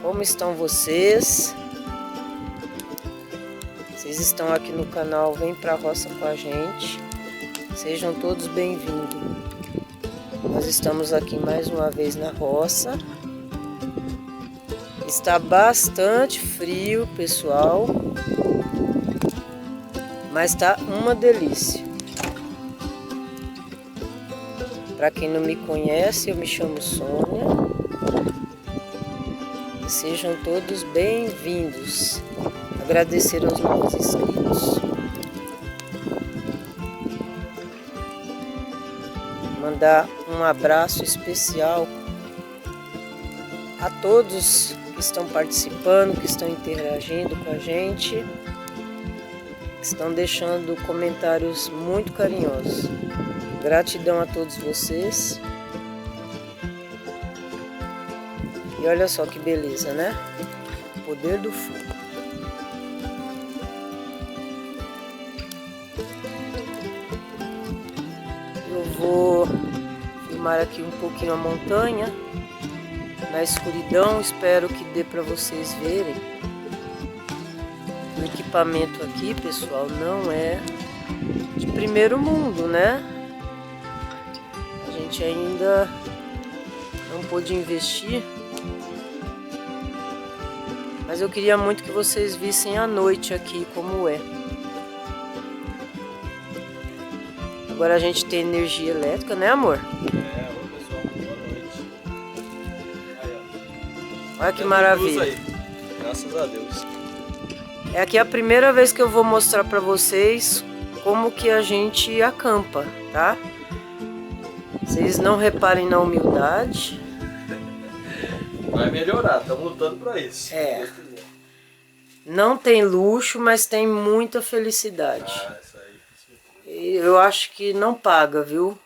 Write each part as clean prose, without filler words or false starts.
Como estão vocês? Vocês estão aqui no canal Vem Pra Roça com a gente. Sejam todos bem-vindos. Nós estamos aqui mais uma vez na roça. Está bastante frio, pessoal. Mas tá uma delícia. Para quem não me conhece, eu me chamo Sônia. E sejam todos bem-vindos. Agradecer aos novos inscritos. Mandar um abraço especial a todos que estão participando, que estão interagindo com a gente, que estão deixando comentários muito carinhosos. Gratidão a todos vocês. E olha só que beleza, né? O poder do fogo. Eu vou filmar aqui um pouquinho a montanha na escuridão. Espero que dê para vocês verem. O equipamento aqui, pessoal, não é de primeiro mundo, né? A gente ainda não pôde investir, mas eu queria muito que vocês vissem à noite aqui como é. Agora a gente tem energia elétrica, né, amor? Oi pessoal, boa noite. Aí, ó. Olha que maravilha. Aí. Graças a Deus. É aqui a primeira vez que eu vou mostrar pra vocês como que a gente acampa, tá? Vocês não reparem na humildade. Vai melhorar, estamos lutando pra isso. É. Não tem luxo, mas tem muita felicidade. Isso aí. E eu acho que não paga, viu?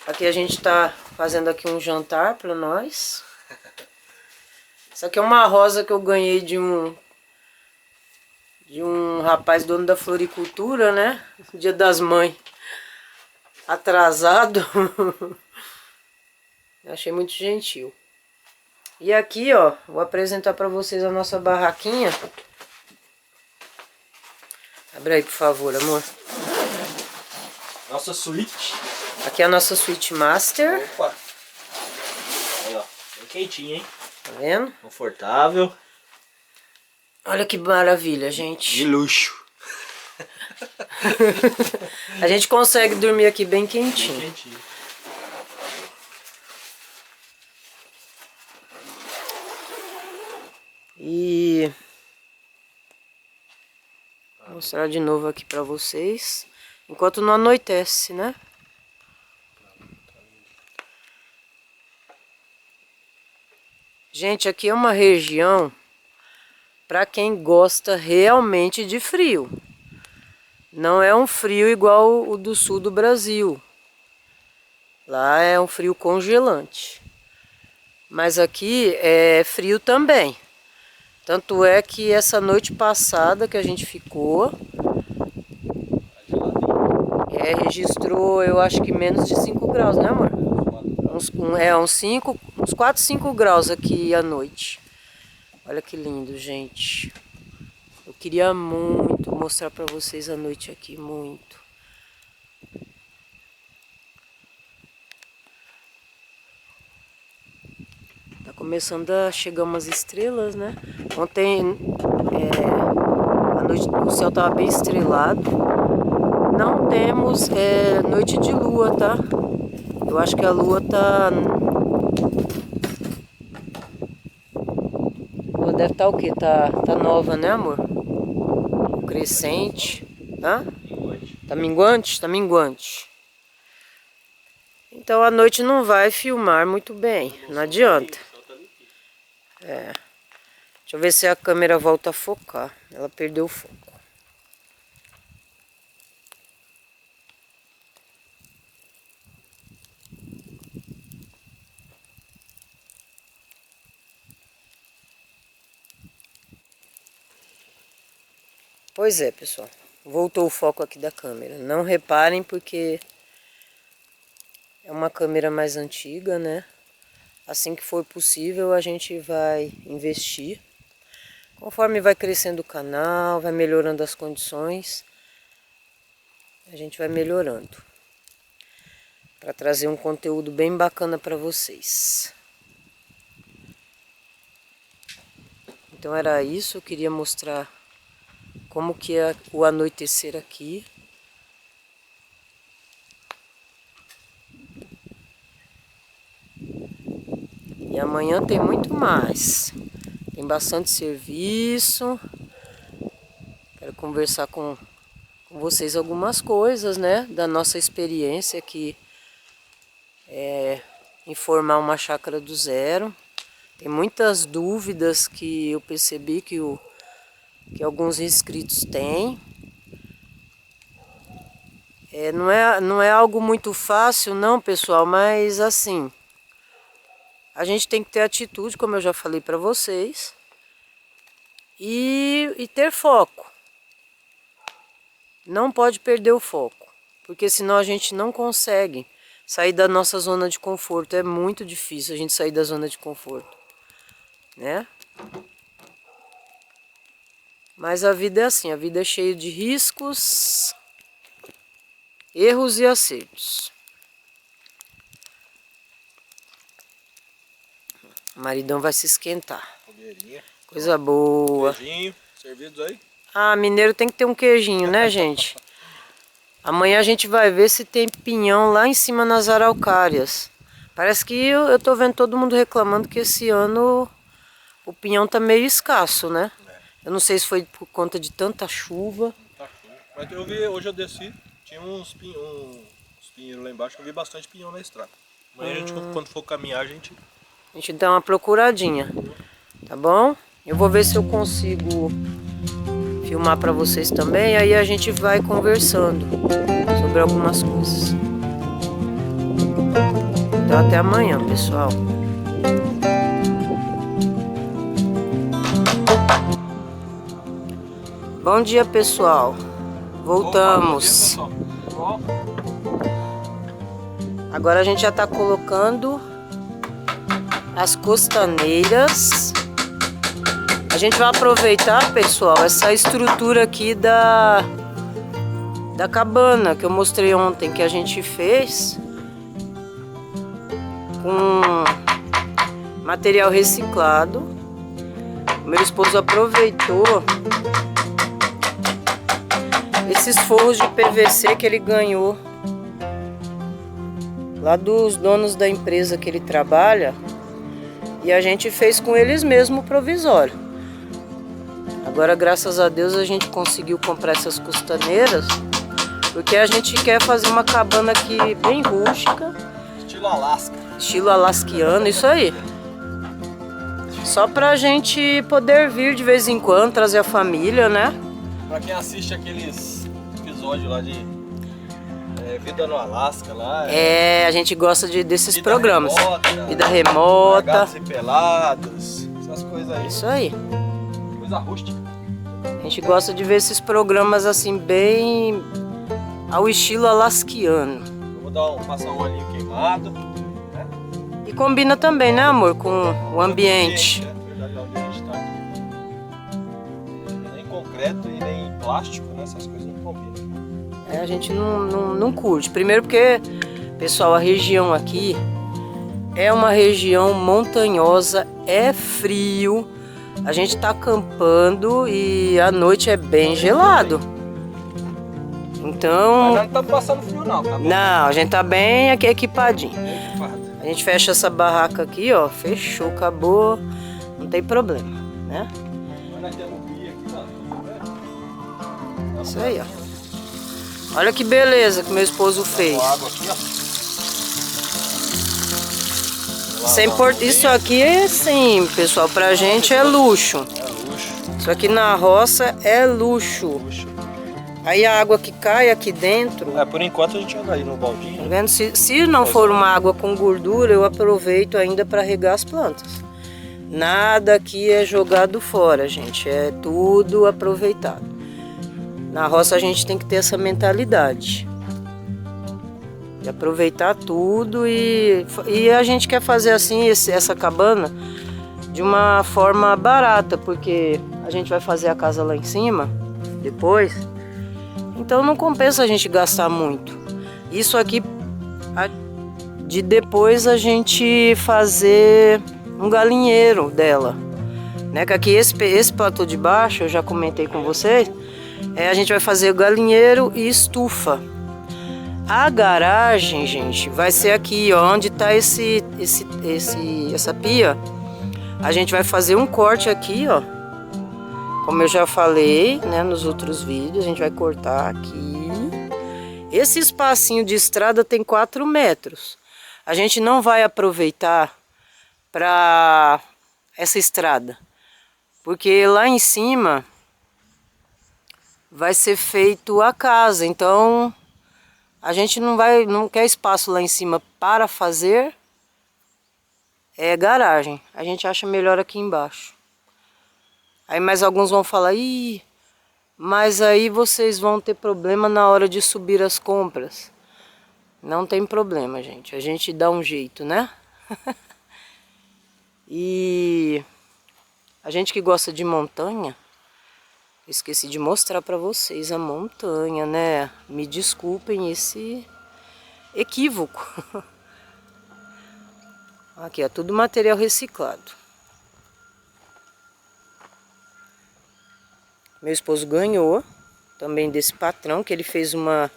Aqui a gente tá fazendo aqui um jantar pra nós. Isso aqui é uma rosa que eu ganhei de um rapaz dono da floricultura, né? Dia das Mães. Atrasado. Achei muito gentil. E aqui, ó, vou apresentar pra vocês a nossa barraquinha. Abre aí, por favor, amor. Nossa suíte. Aqui é a nossa suíte master. Opa. Aí, ó. Bem quentinho, hein? Tá vendo? Confortável. Olha que maravilha, gente. De luxo. A gente consegue dormir aqui bem quentinho. Bem quentinho. E vou mostrar de novo aqui pra vocês. Enquanto não anoitece, né? Gente, aqui é uma região para quem gosta realmente de frio. Não é um frio igual o do sul do Brasil. Lá é um frio congelante. Mas aqui é frio também. Tanto é que essa noite passada que a gente ficou, registrou, eu acho que menos de 5 graus, né, amor? Uns 4, 5 graus aqui à noite. Olha que lindo, gente. Eu queria muito mostrar pra vocês a noite aqui, muito. Tá começando a chegar umas estrelas, né? Ontem, à noite, o céu tava bem estrelado. Não temos noite de lua, tá? Eu acho que a lua tá... Ela deve estar o quê? Tá nova, né, amor? Crescente. Hã? Tá minguante? Tá minguante. Então a noite não vai filmar muito bem. Não adianta. Deixa eu ver se a câmera volta a focar. Ela perdeu o foco. Pois é, pessoal. Voltou o foco aqui da câmera. Não reparem porque é uma câmera mais antiga, né? Assim que for possível, a gente vai investir. Conforme vai crescendo o canal, vai melhorando as condições, a gente vai melhorando. Para trazer um conteúdo bem bacana para vocês. Então era isso, eu queria mostrar como que é o anoitecer aqui. E amanhã tem muito mais. Tem bastante serviço. Quero conversar com vocês algumas coisas, né? Da nossa experiência aqui. Informar uma chácara do zero. Tem muitas dúvidas que eu percebi que alguns inscritos têm. Não é algo muito fácil não, pessoal, mas assim, a gente tem que ter atitude, como eu já falei para vocês, e ter foco. Não pode perder o foco, porque senão a gente não consegue sair da nossa zona de conforto. É muito difícil a gente sair da zona de conforto, né? Mas a vida é assim, a vida é cheia de riscos, erros e acertos. O maridão vai se esquentar. Fogueirinha. Coisa boa. Queijinho, servidos aí. Ah, mineiro tem que ter um queijinho, né, gente? Amanhã a gente vai ver se tem pinhão lá em cima nas araucárias. Parece que eu tô vendo todo mundo reclamando que esse ano o pinhão tá meio escasso, né? Eu não sei se foi por conta de tanta chuva. Mas eu vi, hoje eu desci, tinha uns pinheiros lá embaixo, eu vi bastante pinhão na estrada. Amanhã a gente, quando for caminhar, a gente dá uma procuradinha, tá bom? Eu vou ver se eu consigo filmar pra vocês também, aí a gente vai conversando sobre algumas coisas. Então até amanhã, pessoal. Bom dia, pessoal. Voltamos. Opa, bom dia, pessoal. Agora a gente já tá colocando as costaneiras. A gente vai aproveitar, pessoal, essa estrutura aqui da cabana que eu mostrei ontem, que a gente fez com material reciclado. Meu esposo aproveitou esses forros de PVC que ele ganhou lá dos donos da empresa que ele trabalha, e a gente fez com eles mesmo o provisório. Agora, graças a Deus, a gente conseguiu comprar essas costaneiras, porque a gente quer fazer uma cabana aqui bem rústica. Estilo Alasca. Estilo alasquiano, isso aí. Só pra gente poder vir de vez em quando, trazer a família, né? Pra quem assiste aqueles episódios lá de Vida no Alasca lá. A gente gosta desses Vida programas. Remota, Vida remota. Largados e pelados, essas coisas aí. Isso aí. Coisa rústica. A gente gosta de ver esses programas assim, bem ao estilo alasquiano. Eu vou passar um olhinho queimado. Né? E combina também, né, amor, com o ambiente. Né? Na verdade, onde a gente tá aqui. Nem concreto e nem plástico, né? Essas coisas não combinam. A gente não curte. Primeiro porque, pessoal, a região aqui é uma região montanhosa, é frio. A gente tá acampando e a noite é bem gelado. Então... Mas não tá passando frio não, tá bom? Não, a gente tá bem aqui equipadinho. Bem equipado. A gente fecha essa barraca aqui, ó. Fechou, acabou. Não tem problema, né? Mas nós temos um guia aqui, ó. Isso aí, ó. Olha que beleza que meu esposo fez. Água aqui, ó. Isso aqui é sim, pessoal, pra gente é luxo. É luxo. Isso aqui na roça é luxo. Aí a água que cai aqui dentro, Por enquanto a gente joga aí no tá baldinho. vendo? Se não for uma água com gordura, eu aproveito ainda para regar as plantas. Nada aqui é jogado fora, gente. É tudo aproveitado. Na roça a gente tem que ter essa mentalidade. de aproveitar tudo e a gente quer fazer assim essa cabana de uma forma barata, porque a gente vai fazer a casa lá em cima depois, então não compensa a gente gastar muito. Isso aqui de depois a gente fazer um galinheiro dela, né? Que aqui esse platô de baixo, eu já comentei com vocês, a gente vai fazer o galinheiro e estufa. A garagem, gente, vai ser aqui, ó, onde tá essa pia. A gente vai fazer um corte aqui, ó. Como eu já falei, né, nos outros vídeos, a gente vai cortar aqui. Esse espacinho de estrada tem 4 metros. A gente não vai aproveitar para essa estrada, porque lá em cima vai ser feito a casa, então a gente não quer espaço lá em cima para fazer garagem. A gente acha melhor aqui embaixo. Aí mais alguns vão falar, ih, mas aí vocês vão ter problema na hora de subir as compras. Não tem problema, gente. A gente dá um jeito, né? E a gente que gosta de montanha, esqueci de mostrar para vocês a montanha, né? Me desculpem esse equívoco. Aqui, ó, tudo material reciclado. Meu esposo ganhou também desse patrão, que ele fez uma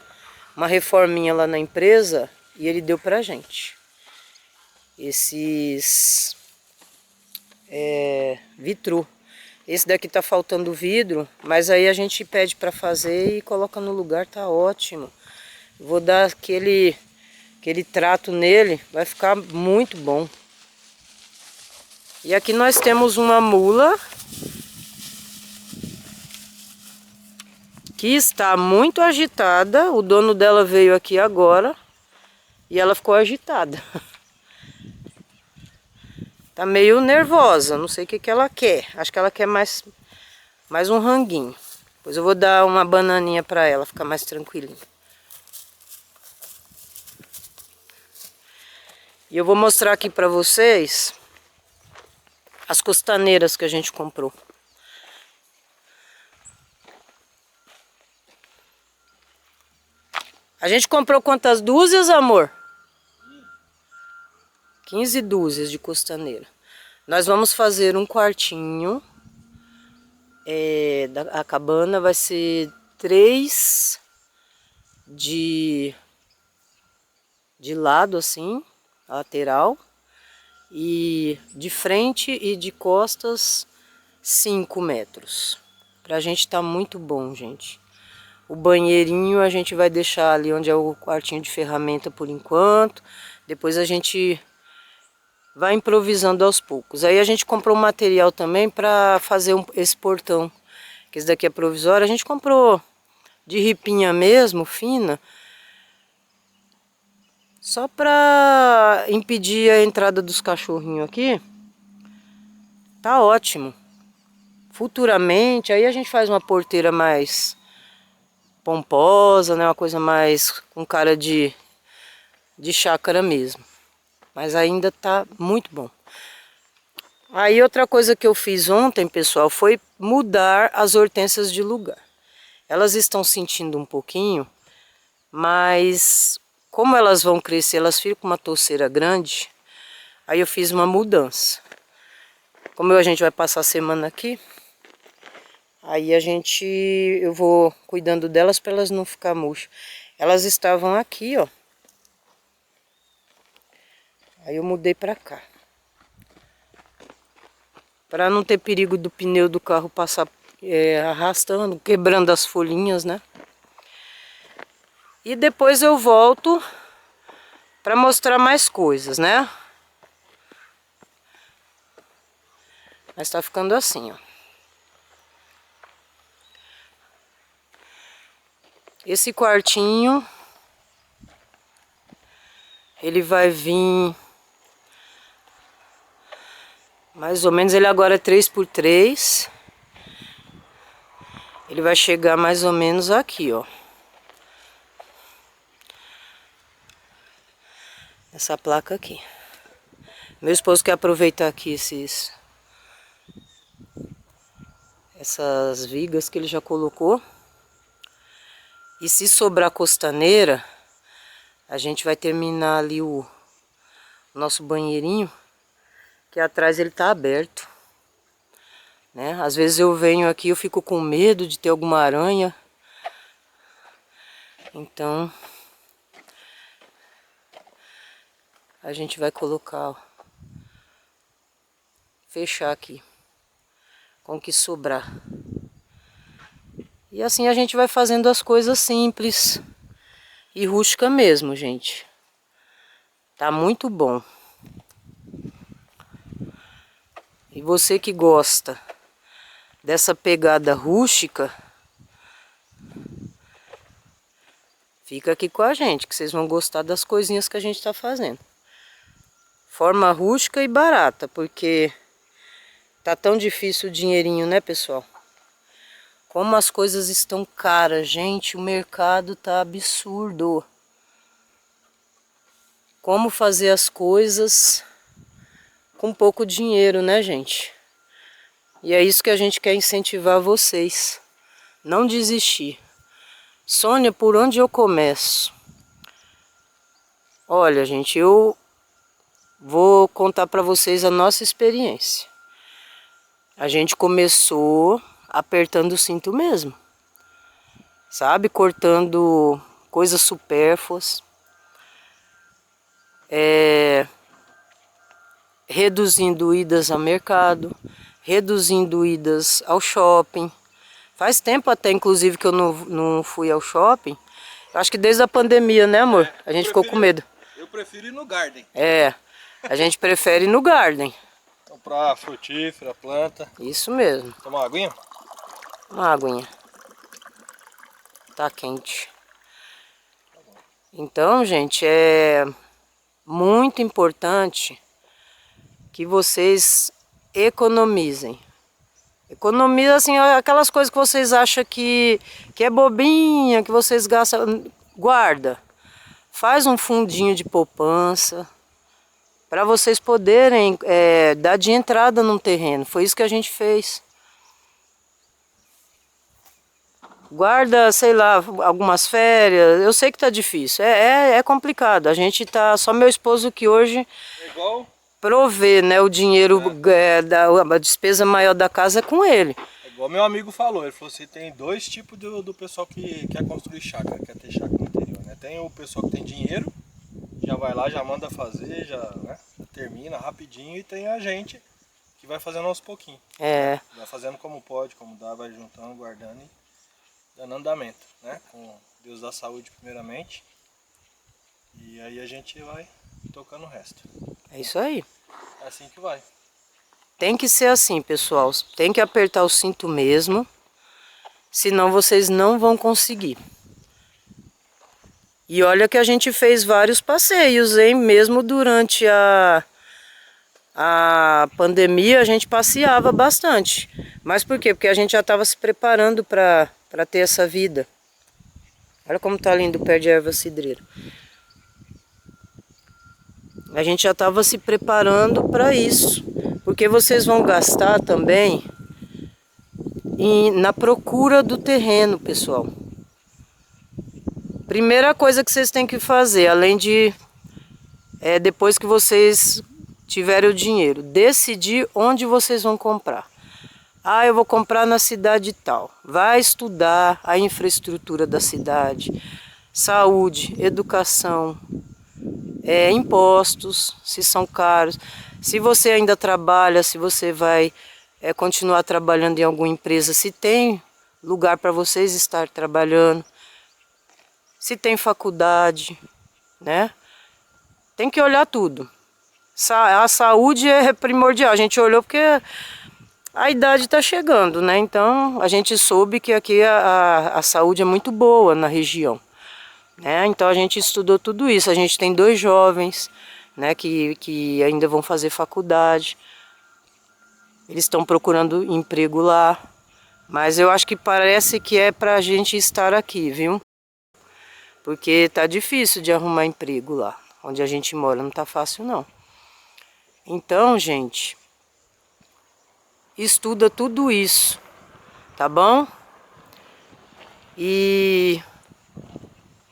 reforminha lá na empresa e ele deu pra gente. Esses vitro. Esse daqui tá faltando vidro, mas aí a gente pede para fazer e coloca no lugar, tá ótimo. Vou dar aquele trato nele, vai ficar muito bom. E aqui nós temos uma mula que está muito agitada. O dono dela veio aqui agora e ela ficou agitada. Tá meio nervosa, não sei o que ela quer. Acho que ela quer mais um ranguinho. Depois eu vou dar uma bananinha para ela ficar mais tranquilinha. E eu vou mostrar aqui para vocês as costaneiras que a gente comprou. A gente comprou quantas dúzias, amor? 15 dúzias de costaneira. Nós vamos fazer um quartinho. A cabana vai ser 3 de lado assim, lateral. E de frente e de costas 5 metros. Pra gente tá muito bom, gente. O banheirinho a gente vai deixar ali onde é o quartinho de ferramenta por enquanto. Depois a gente vai improvisando aos poucos. Aí a gente comprou um material também para fazer esse portão. Que esse daqui é provisório. A gente comprou de ripinha mesmo, fina. Só para impedir a entrada dos cachorrinhos aqui. Tá ótimo. Futuramente, aí a gente faz uma porteira mais pomposa, né? Uma coisa mais com cara de chácara mesmo. Mas ainda tá muito bom. Aí outra coisa que eu fiz ontem, pessoal, foi mudar as hortênsias de lugar. Elas estão sentindo um pouquinho, mas como elas vão crescer, elas ficam com uma touceira grande. Aí eu fiz uma mudança. Como a gente vai passar a semana aqui, aí eu vou cuidando delas para elas não ficar murchas. Elas estavam aqui, ó. Aí eu mudei para cá. Para não ter perigo do pneu do carro passar arrastando, quebrando as folhinhas, né? E depois eu volto para mostrar mais coisas, né? Mas tá ficando assim, ó. Esse quartinho, ele vai vir mais ou menos, ele agora é 3x3. Ele vai chegar mais ou menos aqui, ó. Essa placa aqui. Meu esposo quer aproveitar aqui essas vigas que ele já colocou. E se sobrar costaneira, a gente vai terminar ali o nosso banheirinho, que atrás ele tá aberto, né? Às vezes eu venho aqui, eu fico com medo de ter alguma aranha. Então a gente vai colocar, ó, fechar aqui com o que sobrar. E assim a gente vai fazendo as coisas simples e rústica mesmo, gente. Tá muito bom. E você que gosta dessa pegada rústica, fica aqui com a gente, que vocês vão gostar das coisinhas que a gente tá fazendo. Forma rústica e barata, porque tá tão difícil o dinheirinho, né, pessoal? Como as coisas estão caras, gente, o mercado tá absurdo. Como fazer as coisas com pouco dinheiro, né, gente? E é isso que a gente quer incentivar vocês. Não desistir. Sônia, por onde eu começo? Olha, gente, eu vou contar para vocês a nossa experiência. A gente começou apertando o cinto mesmo, sabe? Cortando coisas supérfluas, reduzindo idas ao mercado, reduzindo idas ao shopping. Faz tempo até, inclusive, que eu não fui ao shopping. Eu acho que desde a pandemia, né, amor? A gente ficou com medo. Eu prefiro ir no Garden. A gente prefere ir no Garden. Comprar frutífera, planta. Isso mesmo. Tomar uma aguinha? Uma aguinha. Tá quente. Então, gente, é muito importante que vocês economizem. Economiza, assim, aquelas coisas que vocês acham que é bobinha, que vocês gastam. Guarda. Faz um fundinho de poupança para vocês poderem dar de entrada num terreno. Foi isso que a gente fez. Guarda, sei lá, algumas férias. Eu sei que tá difícil. É complicado. A gente tá. Só meu esposo que hoje provê, né, o dinheiro a despesa maior da casa é com ele. É igual meu amigo falou. Ele falou assim: tem dois tipos do pessoal que quer construir chácara, quer ter chácara no interior, né? Tem o pessoal que tem dinheiro, já vai lá, já manda fazer, já, né, termina rapidinho, e tem a gente que vai fazendo aos pouquinhos. Vai fazendo como pode, como dá, vai juntando, guardando e dando andamento, né? Com Deus da saúde primeiramente. E aí a gente vai tocando o resto. É isso aí. É assim que vai. Tem que ser assim, pessoal. Tem que apertar o cinto mesmo. Senão vocês não vão conseguir. E olha que a gente fez vários passeios, hein? Mesmo durante a pandemia a gente passeava bastante. Mas por quê? Porque a gente já estava se preparando para ter essa vida. Olha como tá lindo o pé de erva cidreira. A gente já estava se preparando para isso. Porque vocês vão gastar também na procura do terreno, pessoal. Primeira coisa que vocês têm que fazer, além de depois que vocês tiverem o dinheiro, decidir onde vocês vão comprar. Ah, eu vou comprar na cidade tal. Vai estudar a infraestrutura da cidade, saúde, educação, impostos, se são caros. Se você ainda trabalha, se você vai continuar trabalhando em alguma empresa, se tem lugar para vocês estar trabalhando. Se tem faculdade, né? Tem que olhar tudo. A saúde é primordial. A gente olhou porque a idade está chegando, né? Então a gente soube que aqui a saúde é muito boa na região, né? Então a gente estudou tudo isso. A gente tem 2 jovens, né, que ainda vão fazer faculdade. Eles estão procurando emprego lá. Mas eu acho que parece que é para a gente estar aqui, viu? Porque tá difícil de arrumar emprego lá. Onde a gente mora não tá fácil não. Então, gente, estuda tudo isso, tá bom? E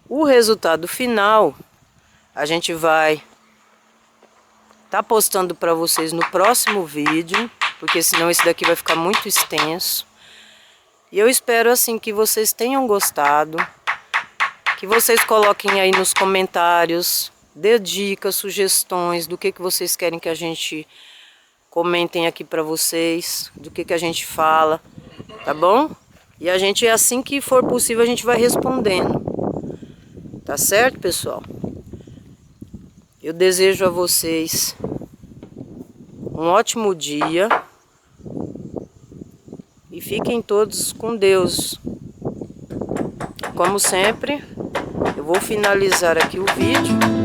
o resultado final a gente vai tá postando para vocês no próximo vídeo, porque senão esse daqui vai ficar muito extenso. E eu espero assim que vocês tenham gostado, que vocês coloquem aí nos comentários, dê dicas, sugestões do que vocês querem que a gente comentem aqui para vocês, do que a gente fala, tá bom? E a gente, assim que for possível, a gente vai respondendo. Tá certo, pessoal? Eu desejo a vocês um ótimo dia. E fiquem todos com Deus. Como sempre, eu vou finalizar aqui o vídeo.